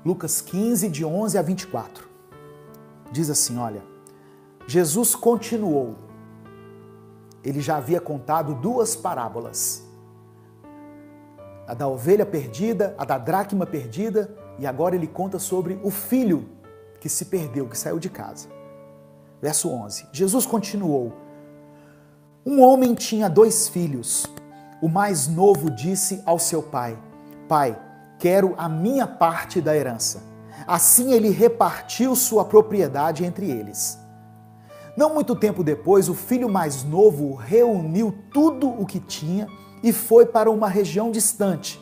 Lucas 15, de 11 a 24. Diz assim, olha, Jesus continuou. Ele já havia contado 2 parábolas. A da ovelha perdida, a da dracma perdida, e agora ele conta sobre o filho que se perdeu, que saiu de casa. Verso 11. Jesus continuou. Um homem tinha 2 filhos. O mais novo disse ao seu pai, Pai, quero a minha parte da herança. Assim ele repartiu sua propriedade entre eles. Não muito tempo depois, o filho mais novo reuniu tudo o que tinha e foi para uma região distante.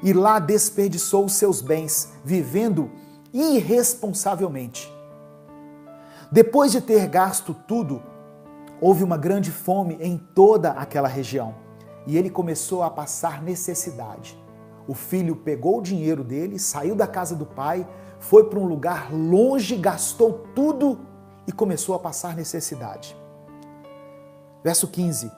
E lá desperdiçou os seus bens, vivendo irresponsavelmente. Depois de ter gasto tudo, houve uma grande fome em toda aquela região e ele começou a passar necessidade. O filho pegou o dinheiro dele, saiu da casa do pai, foi para um lugar longe, gastou tudo e começou a passar necessidade. Verso 15.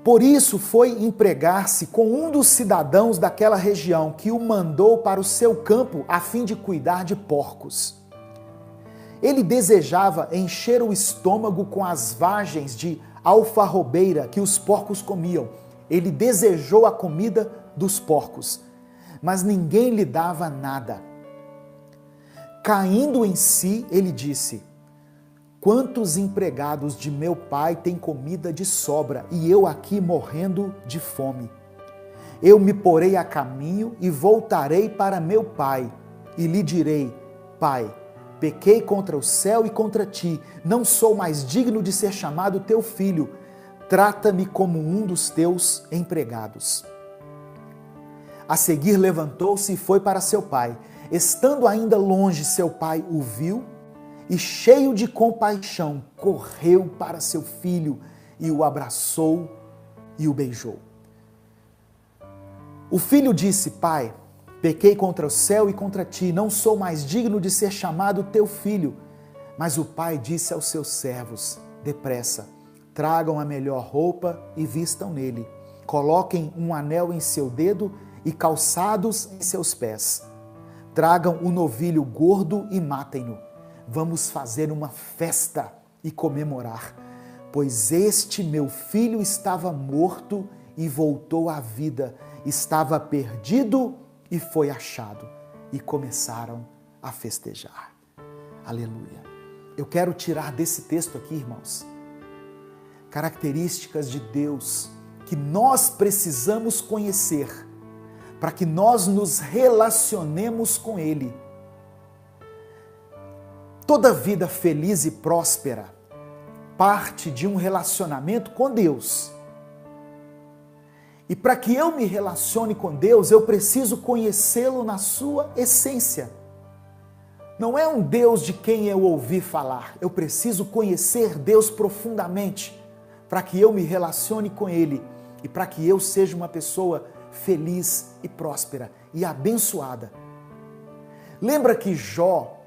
Por isso foi empregar-se com um dos cidadãos daquela região que o mandou para o seu campo a fim de cuidar de porcos. Ele desejava encher o estômago com as vagens de alfarrobeira que os porcos comiam. Ele desejou a comida dos porcos, mas ninguém lhe dava nada. Caindo em si, ele disse, quantos empregados de meu pai têm comida de sobra e eu aqui morrendo de fome? Eu me porei a caminho e voltarei para meu pai e lhe direi, Pai, pequei contra o céu e contra ti, não sou mais digno de ser chamado teu filho, trata-me como um dos teus empregados. A seguir levantou-se e foi para seu pai. Estando ainda longe, seu pai o viu e, cheio de compaixão, correu para seu filho e o abraçou e o beijou. O filho disse, Pai, pequei contra o céu e contra ti, não sou mais digno de ser chamado teu filho. Mas o pai disse aos seus servos, depressa, tragam a melhor roupa e vistam nele. Coloquem um anel em seu dedo e calçados em seus pés. Tragam o novilho gordo e matem-no. Vamos fazer uma festa e comemorar, pois este meu filho estava morto e voltou à vida, estava perdido e foi achado. E começaram a festejar. Aleluia. Eu quero tirar desse texto aqui, irmãos, características de Deus que nós precisamos conhecer para que nós nos relacionemos com Ele. Toda vida feliz e próspera parte de um relacionamento com Deus. E para que eu me relacione com Deus, eu preciso conhecê-lo na sua essência. Não é um Deus de quem eu ouvi falar. Eu preciso conhecer Deus profundamente para que eu me relacione com Ele e para que eu seja uma pessoa feliz e próspera e abençoada. Lembra que Jó,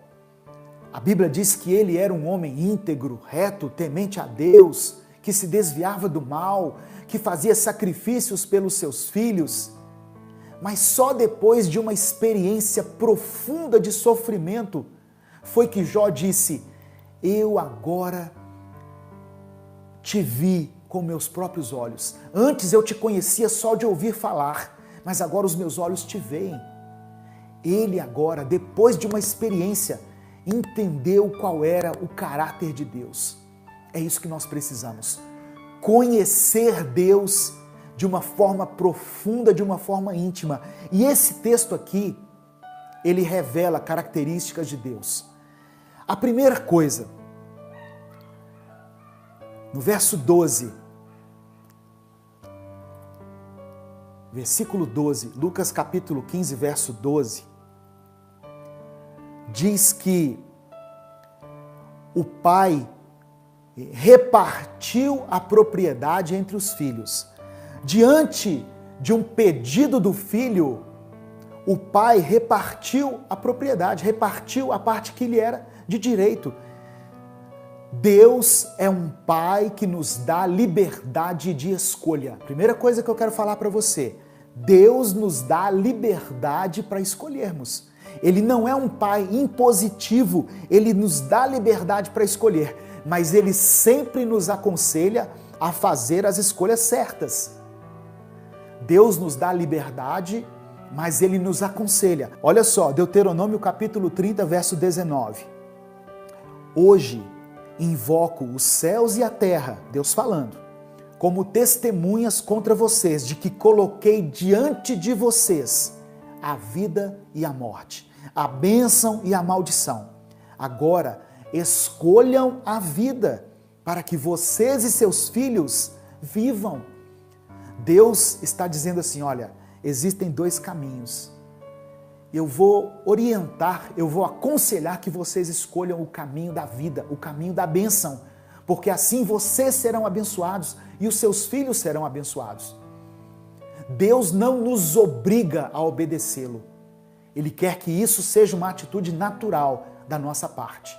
a Bíblia diz que ele era um homem íntegro, reto, temente a Deus, que se desviava do mal, que fazia sacrifícios pelos seus filhos, mas só depois de uma experiência profunda de sofrimento foi que Jó disse, eu agora te vi com meus próprios olhos. Antes eu te conhecia só de ouvir falar, mas agora os meus olhos te veem. Ele agora, depois de uma experiência, entendeu qual era o caráter de Deus. É isso que nós precisamos. Conhecer Deus de uma forma profunda, de uma forma íntima. E esse texto aqui, ele revela características de Deus. A primeira coisa, no verso 12, versículo 12, Lucas capítulo 15, verso 12, diz que o pai repartiu a propriedade entre os filhos. Diante de um pedido do filho, o pai repartiu a propriedade, repartiu a parte que lhe era de direito. Deus é um pai que nos dá liberdade de escolha. Primeira coisa que eu quero falar para você, Deus nos dá liberdade para escolhermos. Ele não é um pai impositivo, ele nos dá liberdade para escolher, mas ele sempre nos aconselha a fazer as escolhas certas. Deus nos dá liberdade, mas ele nos aconselha. Olha só, Deuteronômio capítulo 30, verso 19. Hoje invoco os céus e a terra, Deus falando, como testemunhas contra vocês de que coloquei diante de vocês a vida e a morte, a bênção e a maldição. Agora, escolham a vida para que vocês e seus filhos vivam. Deus está dizendo assim, olha, existem dois caminhos. Eu vou orientar, eu vou aconselhar que vocês escolham o caminho da vida, o caminho da bênção, porque assim vocês serão abençoados e os seus filhos serão abençoados. Deus não nos obriga a obedecê-lo. Ele quer que isso seja uma atitude natural da nossa parte.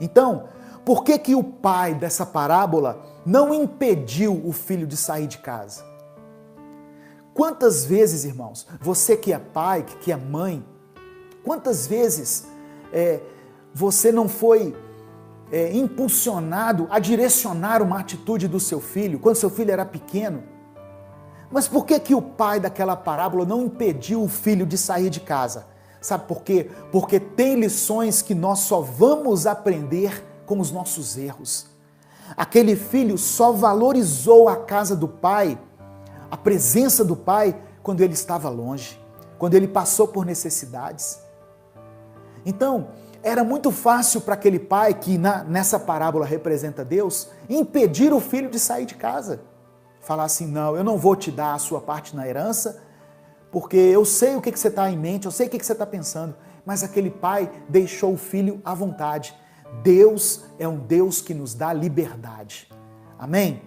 Então, por que o pai dessa parábola não impediu o filho de sair de casa? Quantas vezes, irmãos, você que é pai, que é mãe, quantas vezes você não foi impulsionado a direcionar uma atitude do seu filho, quando seu filho era pequeno? Mas por que o pai daquela parábola não impediu o filho de sair de casa? Sabe por quê? Porque tem lições que nós só vamos aprender com os nossos erros. Aquele filho só valorizou a casa do pai, a presença do pai, quando ele estava longe, quando ele passou por necessidades. Então, era muito fácil para aquele pai, que nessa parábola representa Deus, impedir o filho de sair de casa. Falar assim, não, eu não vou te dar a sua parte na herança, porque eu sei o que você está em mente, eu sei o que você está pensando, mas aquele pai deixou o filho à vontade. Deus é um Deus que nos dá liberdade. Amém?